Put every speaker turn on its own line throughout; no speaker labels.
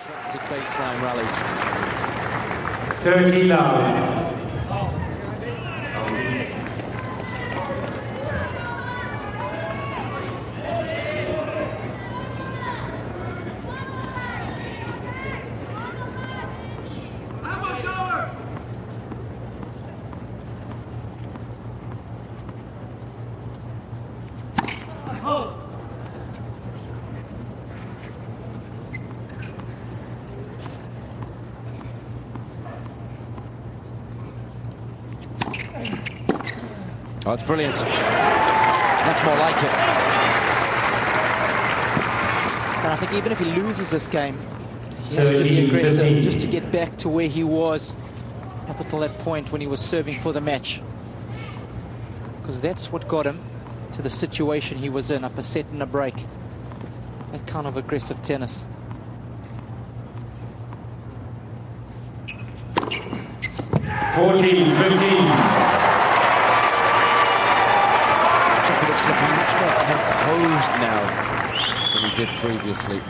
Attractive baseline rallies.
30 love.
Oh, it's brilliant. That's more like it.
And I think even if he loses this game, he has to be aggressive just to get back to where he was up until that point when he was serving for the match. Because that's what got him to the situation he was in, up a set and a break. That kind of aggressive tennis.
Looking much more composed now than he did previously.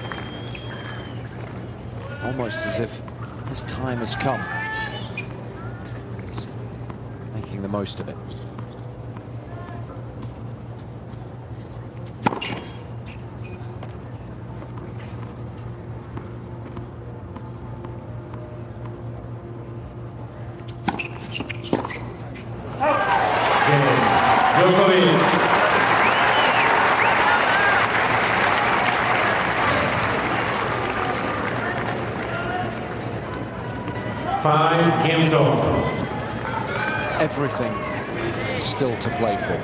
Almost as if his time has come. He's making the most of it.
Djokovic. 5 games off.
Everything still to play for.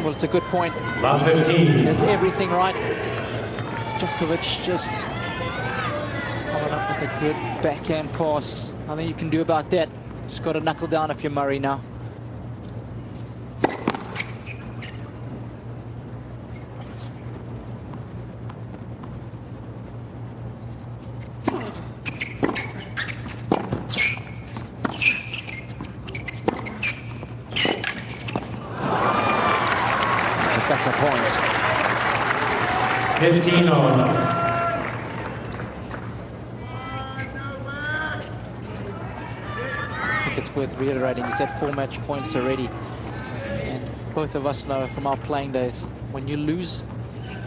Well, it's a good point.
Love 15.
There's everything right. Djokovic just coming up with a good backhand pass. Nothing you can do about that. Just got to knuckle down if you're Murray now.
Better point.
15 on.
I think it's worth reiterating. He's had 4 match points already. And both of us know from our playing days, when you lose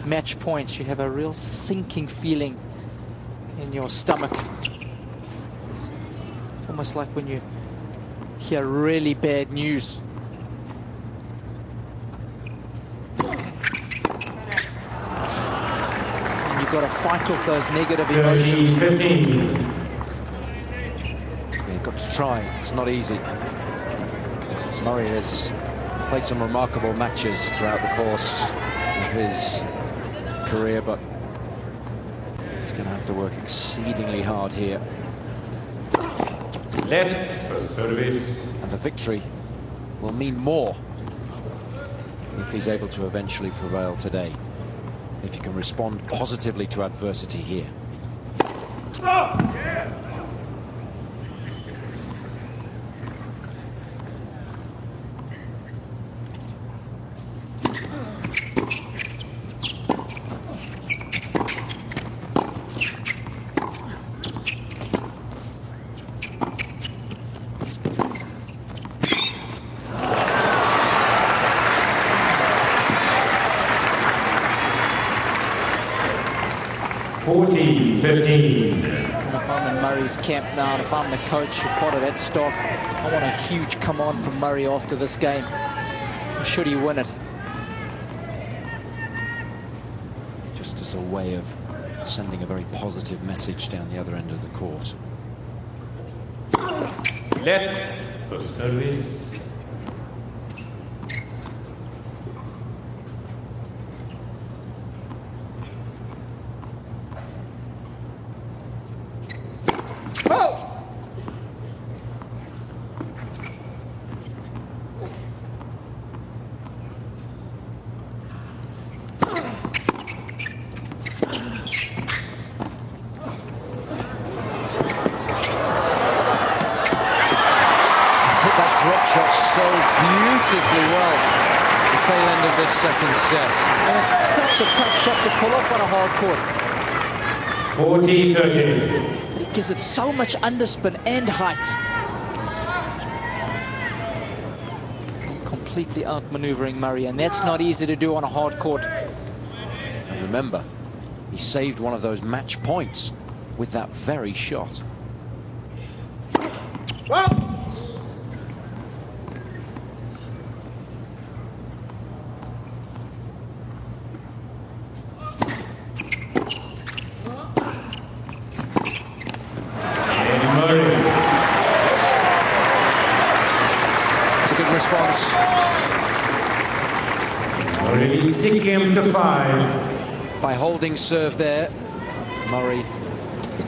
match points, you have a real sinking feeling in your stomach. Almost like when you hear really bad news. You've got to fight off those negative emotions.
15.
Yeah, you've got to try. It's not easy. Murray has played some remarkable matches throughout the course of his career, but he's going to have to work exceedingly hard here.
Let for service.
And the victory will mean more if he's able to eventually prevail today. If you can respond positively to adversity here.
Oh, yeah. $14-15.
And if I'm in Murray's camp now, and if I'm the coach or part of that staff, I want a huge come on from Murray after this game. Should he win it?
Just as a way of sending a very positive message down the other end of the court.
Let for service.
Oh!
drop shot so beautifully well at the tail end of this second set.
And it's such a tough shot to pull off on a hard court.
40-30.
It gives it so much underspin and height. Completely outmaneuvering Murray, and that's not easy to do on a hard court.
And remember, he saved one of those match points with that very shot. It's a good response.
Already 6 games to 5.
By holding serve there, Murray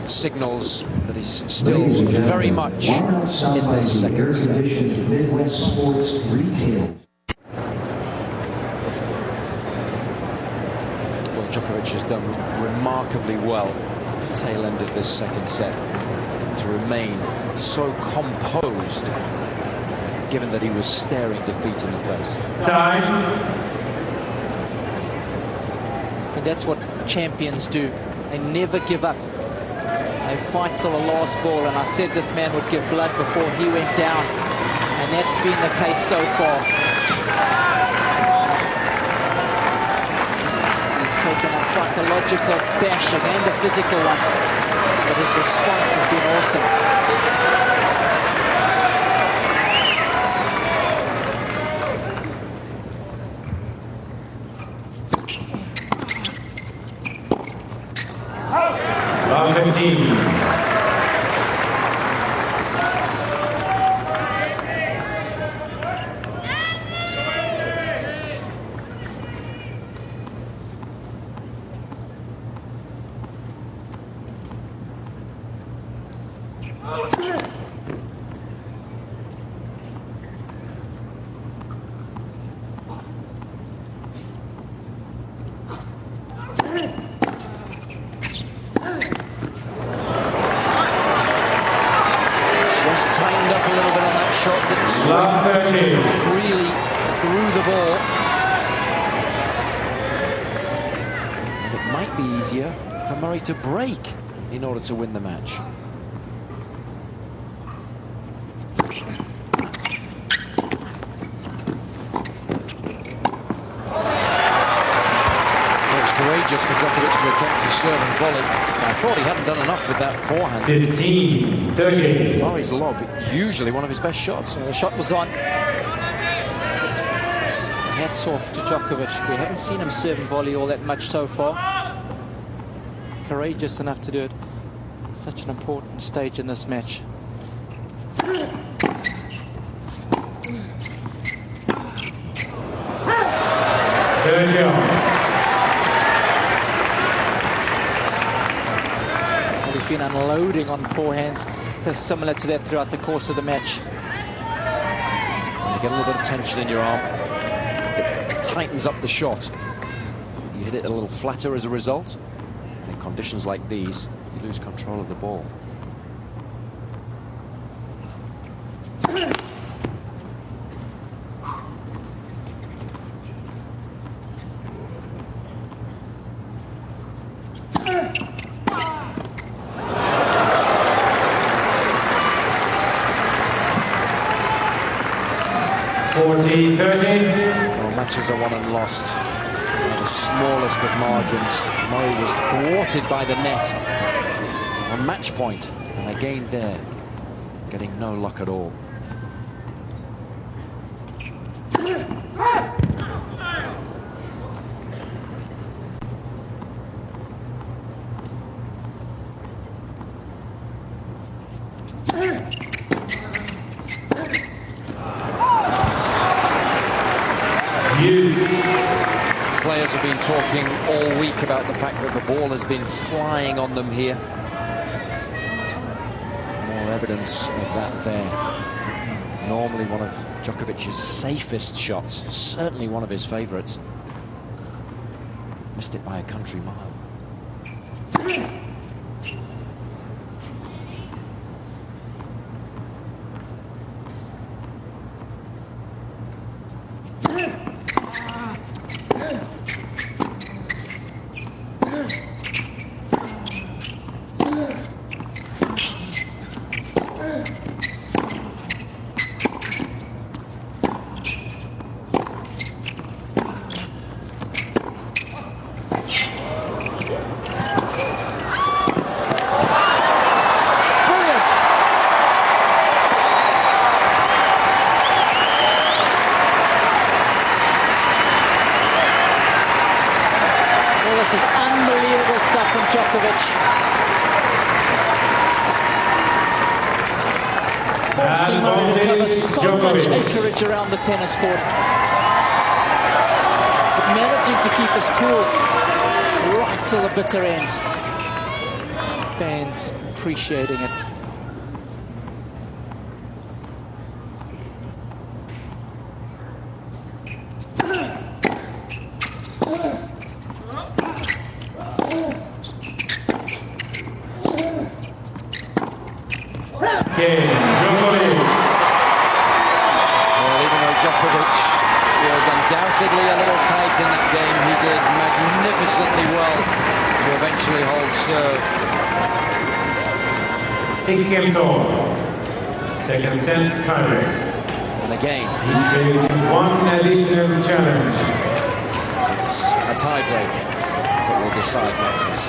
signals that he's still very much in this second set.
Midwest Sports Retail.
Well, Djokovic has done remarkably well at the tail end of this second set to remain so composed, given that he was staring defeat in the face.
Time.
And that's what champions do. They never give up. They fight till the last ball, and I said this man would give blood before he went down, and that's been the case so far. He's taken a psychological bashing and a physical one, but his response has been awesome.
15. 13.
Freely through the ball. And it might be easier for Murray to break in order to win the match. It's courageous for Djokovic to attempt to serve and volley. I thought he hadn't done enough with that forehand.
15, 13.
Murray's lob, usually one of his best shots.
The shot was on. Hats off to Djokovic. We haven't seen him serve and volley all that much so far. Courageous enough to do it. Such an important stage in this match.
Third down.
He's been unloading on forehands, similar to that throughout the course of the match.
You get a little bit of tension in your arm. It tightens up the shot. You hit it a little flatter as a result. In conditions like these, you lose control of the ball. Well, matches are won and lost by the smallest of margins. Murray was thwarted by the net on match point, and again there, getting no luck at all. Players have been talking all week about the fact that the ball has been flying on them here. More evidence of that there. Normally one of Djokovic's safest shots, certainly one of his favourites. Missed it by a country mile.
This is unbelievable stuff from Djokovic. Forcing Murray to cover so much acreage around the tennis court. But managing to keep us cool right till the bitter end. Fans appreciating it.
Well, even though Djokovic was undoubtedly a little tight in that game, he did magnificently well to eventually hold serve.
6 games all. Second set tiebreak.
And again,
Each facing one additional challenge.
it's a tiebreak that will decide matters.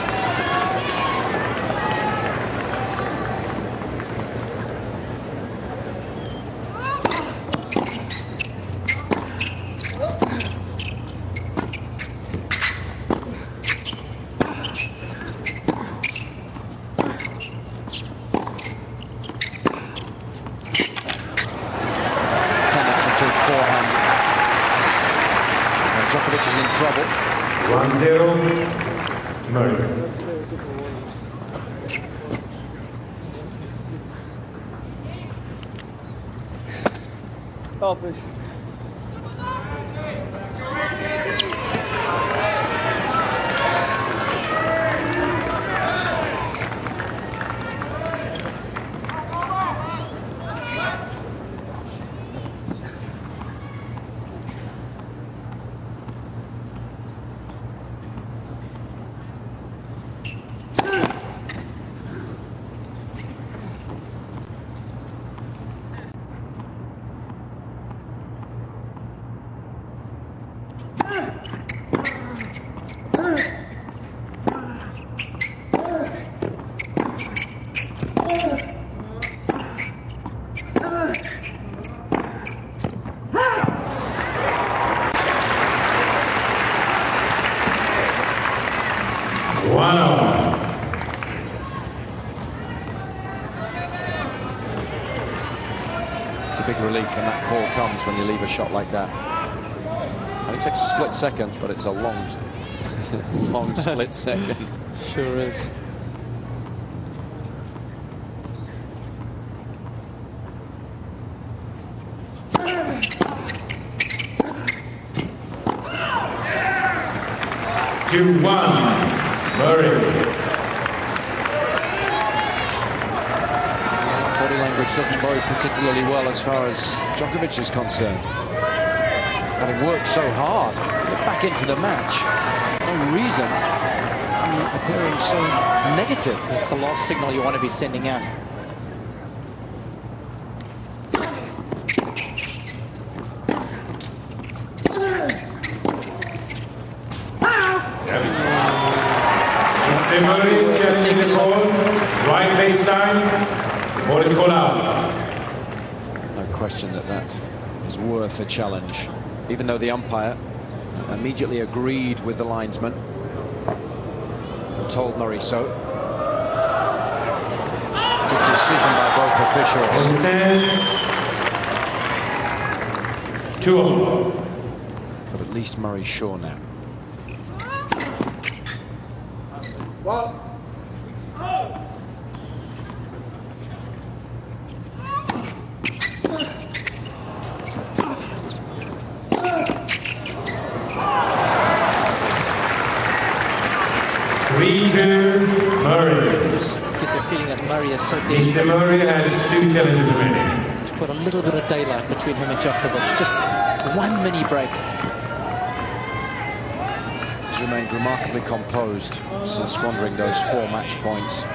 Forehand. And Djokovic is in trouble.
1-0. Murray.
Oh, please.
It's a big relief when that call comes when you leave a shot like that. And it takes a split second, but it's a long, long split second.
Sure is.
Murray.
Body language doesn't bode particularly well as far as Djokovic is concerned. Having worked so hard, get back into the match. No reason appearing so negative.
That's the last signal you want to be sending out.
Murray just in the call. Right baseline. Ball is called out.
No question that that is worth a challenge. Even though the umpire immediately agreed with the linesman and told Murray so. Good decision by both officials.
Stands 2-0.
But at least Murray's sure now.
Well.
3-2 Murray.
Just get the feeling that Murray is so
Mr.
desperate
Murray has 2 challenges remaining.
to put a little bit of daylight between him and Djokovic. Just one mini break.
He's remained remarkably composed since squandering those 4 match points.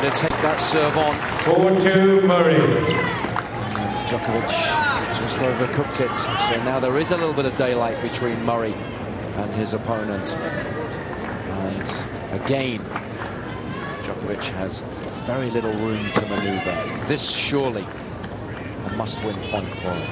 to take that serve on.
4-2 Murray.
And Djokovic just overcooked it. So now there is a little bit of daylight between Murray and his opponent. And again, Djokovic has very little room to maneuver. This surely a must-win point for him.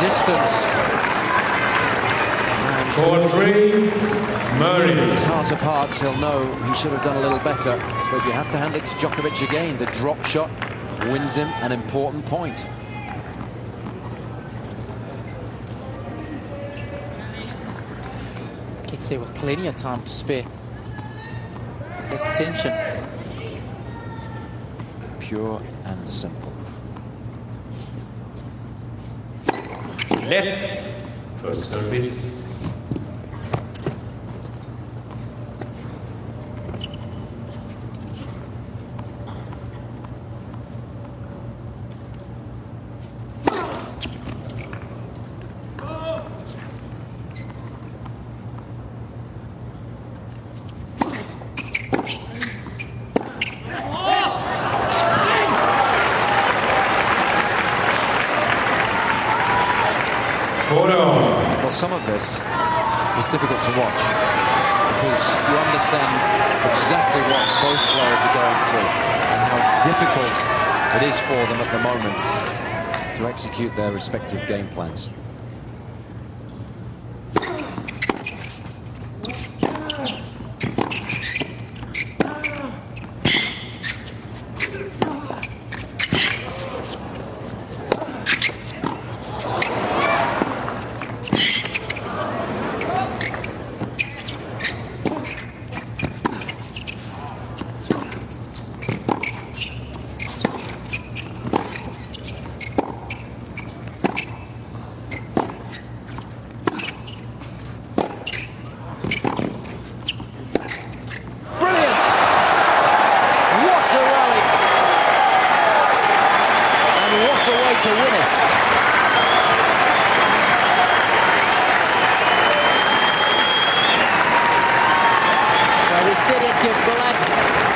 Distance.
4-3 Murray.
In his heart of hearts, he'll know he should have done a little better, but you have to hand it to Djokovic again. The drop shot wins him an important point.
Gets there with plenty of time to spare. That's tension.
Pure and simple.
Left first service.
Well, some of this is difficult to watch because you understand exactly what both players are going through and how difficult it is for them at the moment to execute their respective game plans. To win it.
Well, we said he'd give blood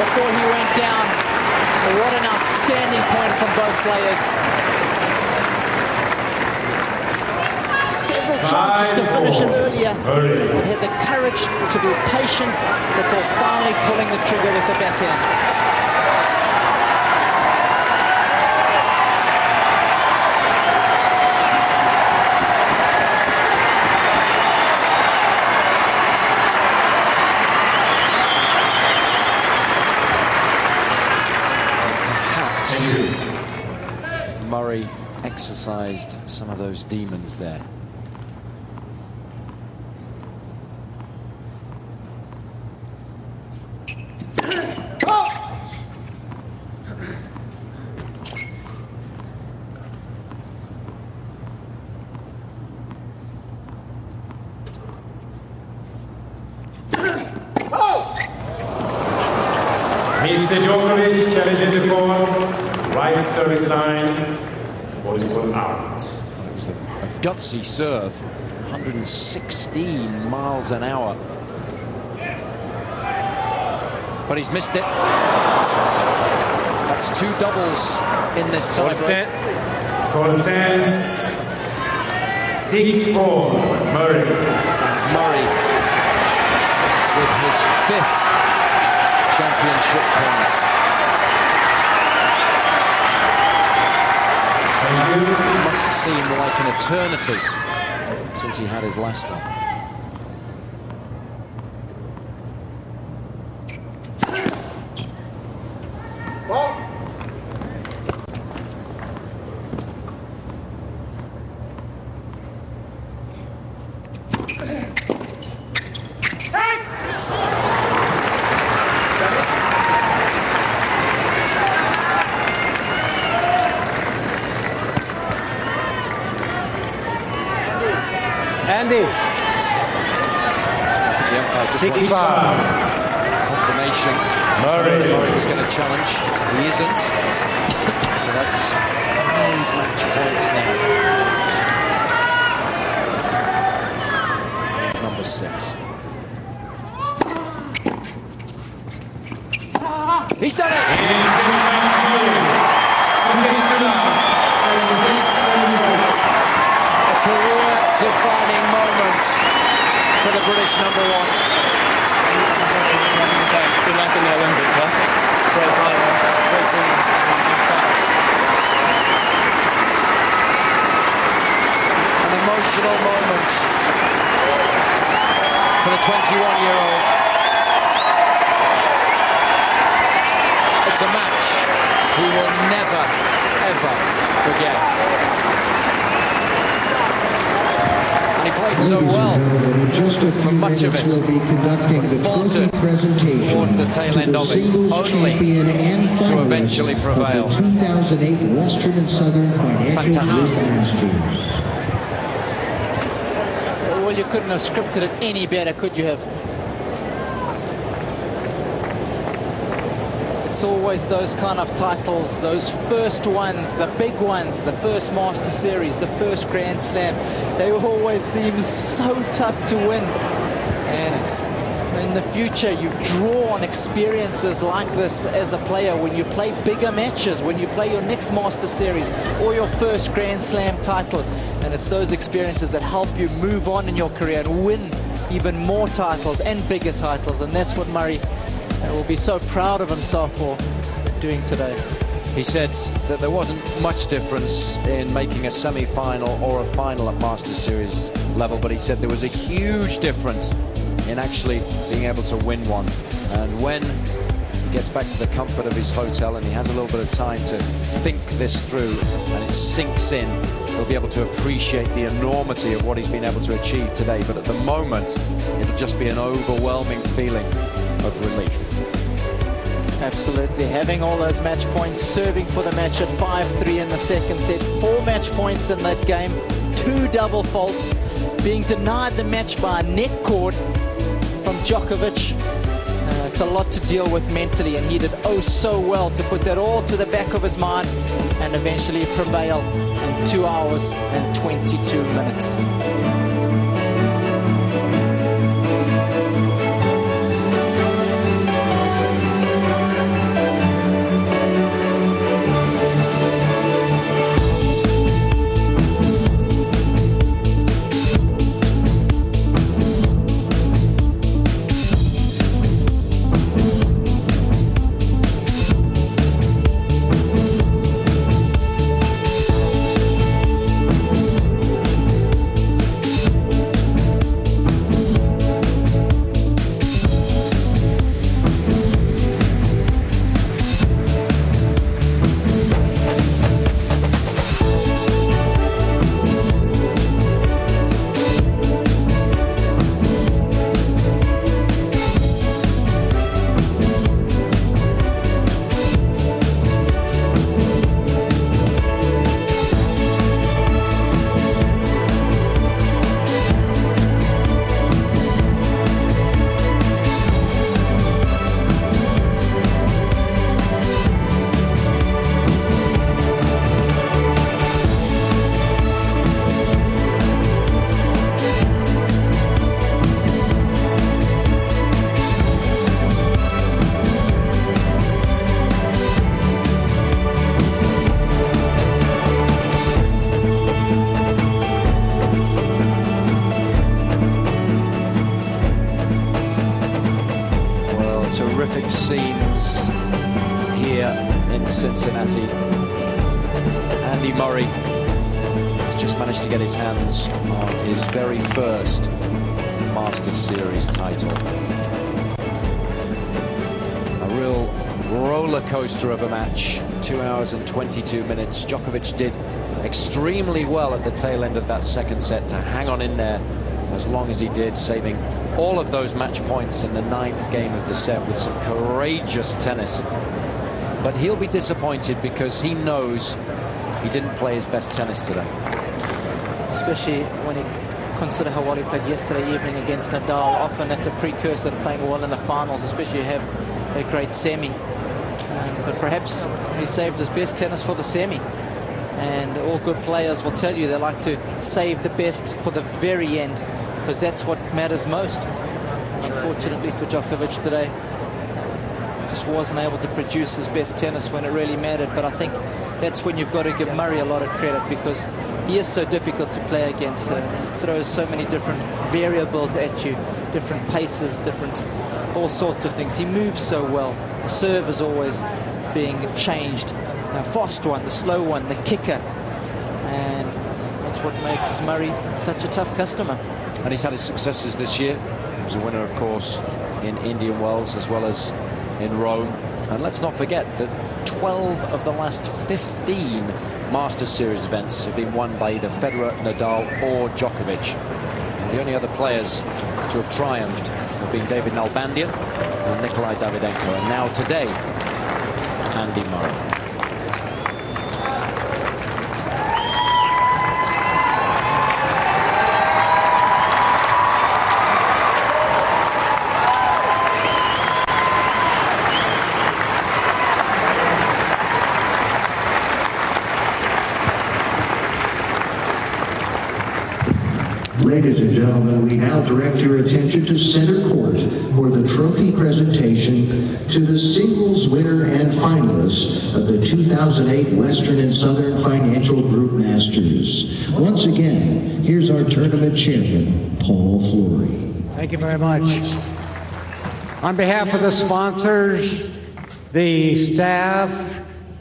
before he went down. What an outstanding point from both players. Several chances to finish it earlier, but had the courage to be patient before finally pulling the trigger with the backhand.
Murray exercised some of those demons there.
Mr. Djokovic challenging the court, right service line, ball is put out.
It was a gutsy serve, 116 miles an hour. But he's missed it. That's two doubles in this tiebreak.
Court stands 6-4 Murray.
Murray with his fifth championship point. It must seem like an eternity since he had his last one.
Andy.
Yeah,
6-5.
Confirmation. Murray was going to challenge. He isn't. So that's 5 match points now. It's number 6. He's done it! A career-defining moment for the British number 1.
Good luck in the Olympics, huh?
An emotional moment for the 21-year-old. It's a match he will never, ever forget. And he played so well for much of it, faltered towards the tail end of it, only to eventually prevail.
2008 Western and Southern Financial
Fantastic.
Well, you couldn't have scripted it any better, could you have? It's always those kind of titles, those first ones, the big ones, the first Master Series, the first Grand Slam. They always seem so tough to win. And in the future, you draw on experiences like this as a player when you play bigger matches, when you play your next Master Series or your first Grand Slam title. And it's those experiences that help you move on in your career and win even more titles and bigger titles. And that's what Murray will be so proud of himself for doing today.
He said that there wasn't much difference in making a semi-final or a final at Masters Series level, but he said there was a huge difference in actually being able to win one. And when he gets back to the comfort of his hotel and he has a little bit of time to think this through and it sinks in, he'll be able to appreciate the enormity of what he's been able to achieve today. But at the moment, it'll just be an overwhelming feeling of relief.
Absolutely, having all those match points, serving for the match at 5-3 in the second set, 4 match points in that game, 2 double faults, being denied the match by a net cord from Djokovic. It's a lot to deal with mentally, and he did oh so well to put that all to the back of his mind and eventually prevail in 2 hours and 22 minutes.
Terrific scenes here in Cincinnati. Andy Murray has just managed to get his hands on his very first Masters Series title. A real roller coaster of a match, 2 hours and 22 minutes. Djokovic did extremely well at the tail end of that second set to hang on in there as long as he did, saving all of those match points in the 9th game of the set with some courageous tennis. But he'll be disappointed because he knows he didn't play his best tennis today.
Especially when he consider how well he played yesterday evening against Nadal. Often it's a precursor to playing well in the finals, especially you have that great semi. But perhaps he saved his best tennis for the semi. And all good players will tell you they like to save the best for the very end, because that's what matters most. Unfortunately for Djokovic today, just wasn't able to produce his best tennis when it really mattered. But I think that's when you've got to give Murray a lot of credit, because he is so difficult to play against. He throws so many different variables at you, different paces, different all sorts of things. He moves so well. The serve is always being changed. The fast one, the slow one, the kicker. And that's what makes Murray such a tough customer.
And he's had his successes this year. He was a winner, of course, in Indian Wells as well as in Rome. And let's not forget that 12 of the last 15 Masters Series events have been won by either Federer, Nadal or Djokovic. And the only other players to have triumphed have been David Nalbandian and Nikolai Davydenko. And now today, Andy Murray.
Ladies and gentlemen, we now direct your attention to center court for the trophy presentation to the singles winner and finalists of the 2008 Western and Southern Financial Group Masters. Once again, here's our tournament champion, Paul Flory.
Thank you very much. On behalf of the sponsors, the staff,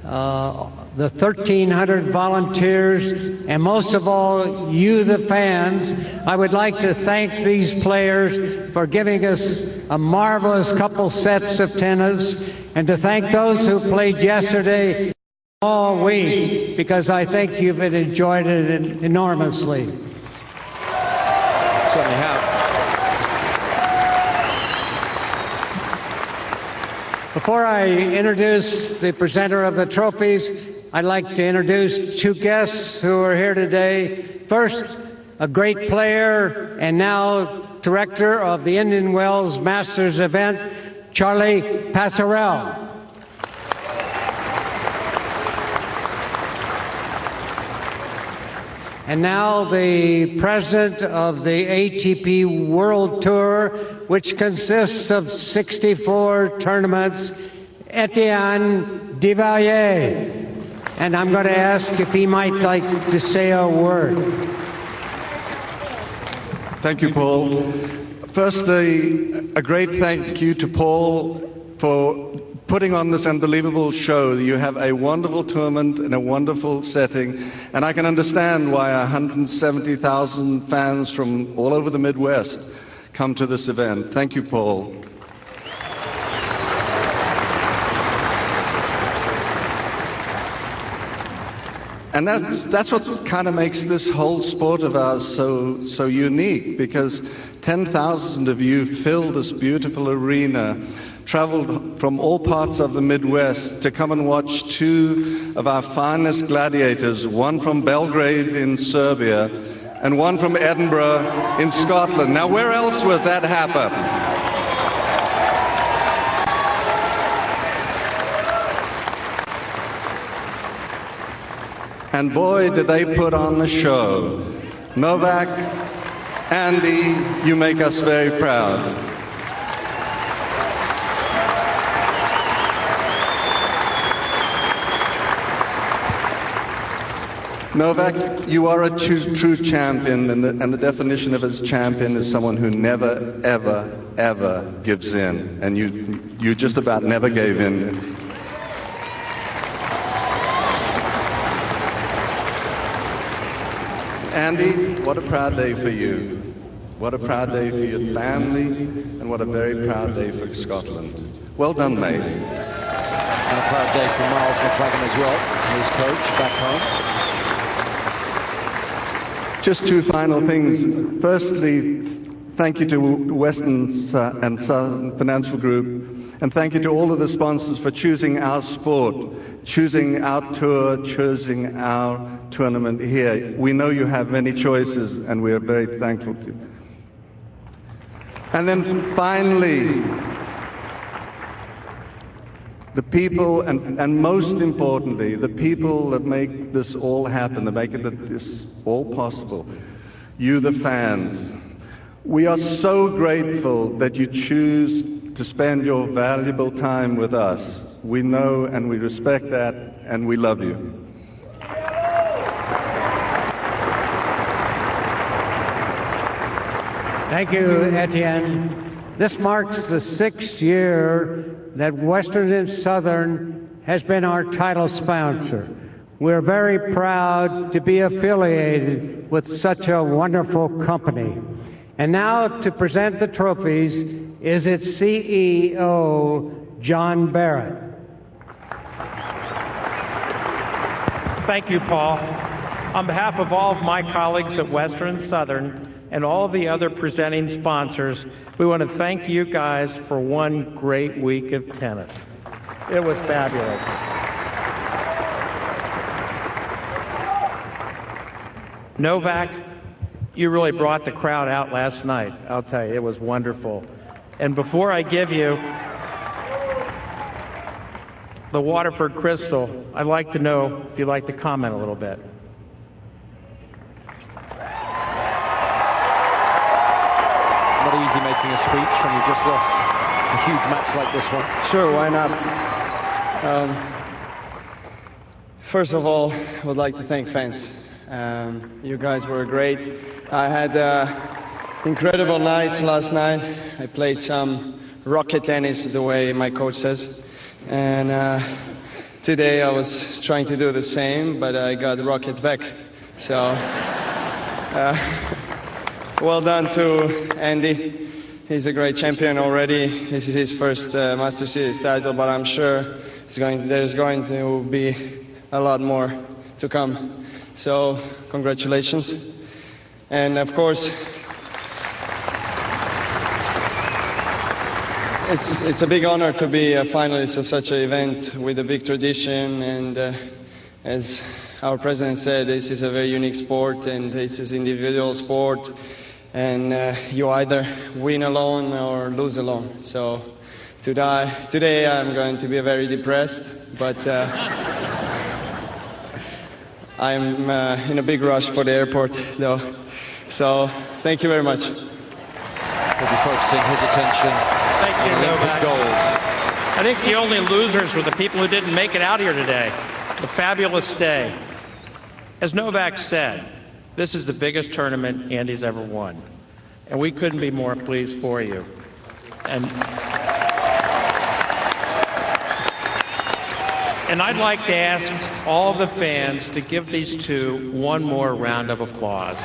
the 1,300 volunteers, and most of all, you, the fans, I would like to thank these players for giving us a marvelous couple sets of tennis, and to thank those who played yesterday all week, because I think you've enjoyed it enormously.
Certainly have.
Before I introduce the presenter of the trophies, I'd like to introduce two guests who are here today. First, a great player and now director of the Indian Wells Masters event, Charlie Pasarell. And now the president of the ATP World Tour, which consists of 64 tournaments, Etienne Duvalier. And I'm going to ask if he might like to say a word.
Thank you, Paul. Firstly, a great thank you to Paul for putting on this unbelievable show. You have a wonderful tournament in a wonderful setting, and I can understand why 170,000 fans from all over the Midwest come to this event. Thank you, Paul. And that's what kind of makes this whole sport of ours so unique, because 10,000 of you filled this beautiful arena, traveled from all parts of the Midwest to come and watch two of our finest gladiators, one from Belgrade in Serbia and one from Edinburgh in Scotland. Now, where else would that happen? And boy, did they put on the show. Novak, Andy, you make us very proud. Novak, you are a true champion, and the definition of a champion is someone who never, ever, ever gives in. And you just about never gave in. Andy, what a proud day for you. What a proud day for your family, and what a very proud day for Scotland. Well done, mate.
And a proud day for Miles McLagan as well, his coach back home.
Just two final things. Firstly, thank you to Western and Southern Financial Group And thank you to all of the sponsors for choosing our sport, choosing our tour, choosing our tournament here. We know you have many choices, and we are very thankful to you. And then finally, the people, and most importantly, the people that make this all happen, that make this all possible, you the fans. We are so grateful that you choose to spend your valuable time with us. We know and we respect that, and we love you.
Thank you, Etienne. This marks the 6th year that Western and Southern has been our title sponsor. We're very proud to be affiliated with such a wonderful company. And now to present the trophies is its CEO, John Barrett.
Thank you, Paul. On behalf of all of my colleagues at Western and Southern and all the other presenting sponsors, we want to thank you guys for one great week of tennis. It was fabulous. Novak, you really brought the crowd out last night. I'll tell you, it was wonderful. And before I give you the Waterford Crystal, I'd like to know if you'd like to comment a little bit.
Not easy making a speech when you just lost a huge match like this one.
Sure, why not? First of all, I would like to thank fans. You guys were great. I had an incredible night last night. I played some rocket tennis, the way my coach says. And today I was trying to do the same, but I got rockets back. So, well done to Andy. He's a great champion already. This is his first Master Series title, but I'm sure there's going to be a lot more to come. So, congratulations. And of course, it's a big honor to be a finalist of such an event with a big tradition. And as our president said, this is a very unique sport, and this is an individual sport. And you either win alone or lose alone. So today I'm going to be very depressed, but I'm in a big rush for the airport, though. So thank you very much.
We'll be focusing his attention
Thank you,
on Olympic
Novak.
gold.
I think the only losers were the people who didn't make it out here today. A fabulous day. As Novak said, this is the biggest tournament Andy's ever won. And we couldn't be more pleased for you. And I'd like to ask all the fans to give these two one more round of applause.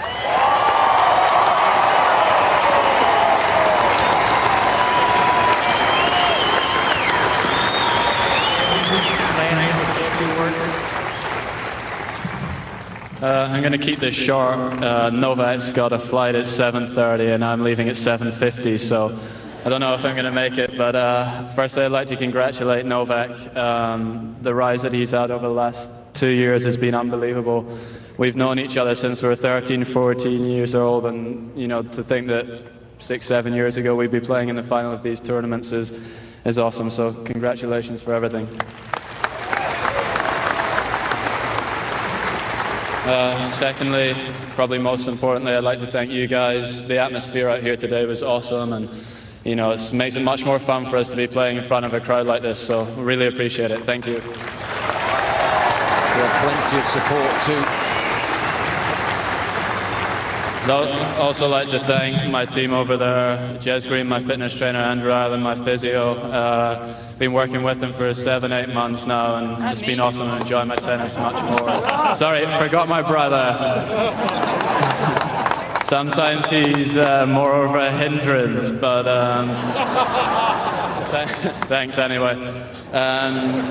I'm going to keep this short. Novak's got a flight at 7:30 and I'm leaving at 7:50, so I don't know if I'm going to make it. But firstly, I'd like to congratulate Novak. The rise that he's had over the last 2 years has been unbelievable. We've known each other since we were 13, 14 years old, and to think that 6, 7 years ago we'd be playing in the final of these tournaments is awesome. So congratulations for everything. Secondly, probably most importantly, I'd like to thank you guys. The atmosphere out here today was awesome, and it makes it much more fun for us to be playing in front of a crowd like this, so really appreciate it. Thank you.
We have plenty of support too.
I'd also like to thank my team over there, Jez Green, my fitness trainer, Andrew Ireland, my physio. Been working with him for 7, 8 months now, and it's been awesome to enjoy my tennis much more. Sorry, forgot my brother. Sometimes he's more of a hindrance, but thanks anyway. And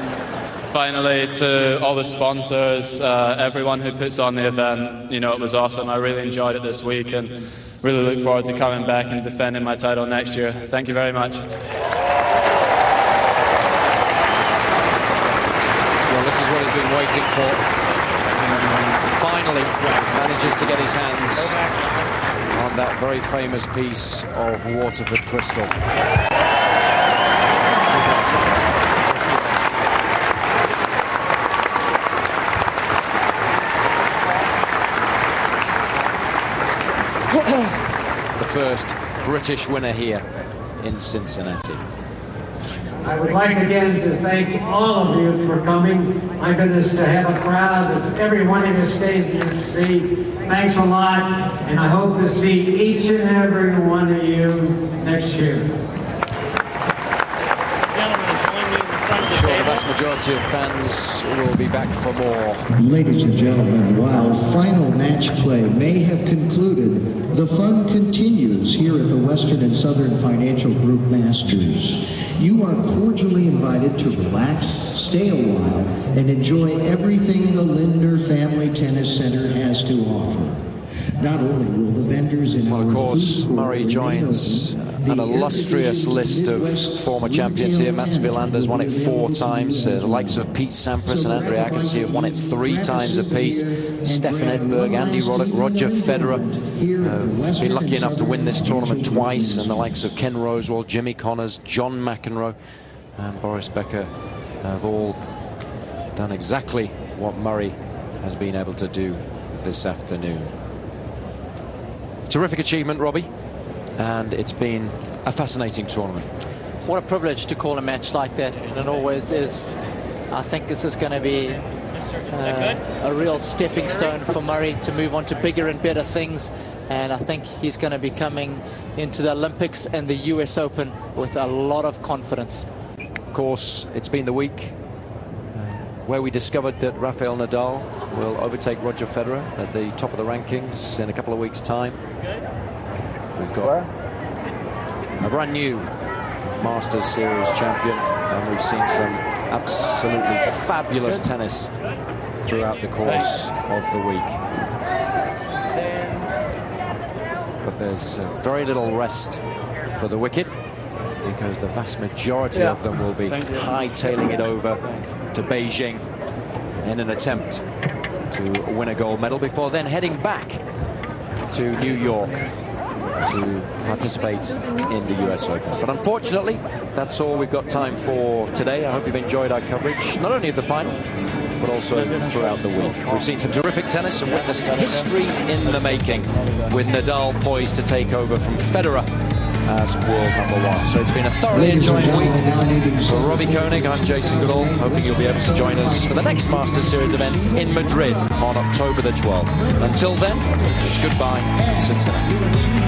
finally, to all the sponsors, everyone who puts on the event, it was awesome. I really enjoyed it this week and really look forward to coming back and defending my title next year. Thank you very much.
he's been waiting for. Finally manages to get his hands on that very famous piece of Waterford crystal. The first British winner here in Cincinnati.
I would like again to thank all of you for coming. My goodness, to have a crowd as every one of you stayed here to see. Thanks a lot, and I hope to see each and every one of you next year.
I'm sure the vast majority of fans will be back for more.
Ladies and gentlemen, while final match play may have concluded, the fun continues here at the Western and Southern Financial Group Masters. You are cordially invited to relax, stay a while, and enjoy everything the Lindner Family Tennis Center has to offer. Not only will the vendors in
well, of course, Murray joins an illustrious list of former champions here. Mats Wilander's won it 4 times. The likes of Pete Sampras and Andre Agassi have won it 3 times apiece. Stefan Edberg, Andy Roddick, Roger Federer have been lucky enough to win this tournament twice, and the likes of Ken Rosewall, Jimmy Connors, John McEnroe and Boris Becker have all done exactly what Murray has been able to do this afternoon. Terrific achievement, Robbie, and it's been a fascinating tournament.
What a privilege to call a match like that, and it always is. I think this is going to be a real stepping stone for Murray to move on to bigger and better things, and I think he's going to be coming into the Olympics and the US Open with a lot of confidence.
Of course, it's been the week where we discovered that Rafael Nadal will overtake Roger Federer at the top of the rankings in a couple of weeks' time. We've got a brand new Masters Series champion, and we've seen some absolutely fabulous tennis throughout the course of the week. But there's very little rest for the wicked, because the vast majority of them will be hightailing it over to Beijing in an attempt to win a gold medal, before then heading back to New York to participate in the US Open. But unfortunately, that's all we've got time for today. I hope you've enjoyed our coverage, not only of the final, but also throughout the week. We've seen some terrific tennis and witnessed history in the making, with Nadal poised to take over from Federer as world #1. So it's been a thoroughly enjoying week. For Robbie Koenig, I'm Jason Goodall, hoping you'll be able to join us for the next Masters Series event in Madrid on October the 12th. Until then, it's goodbye, Cincinnati.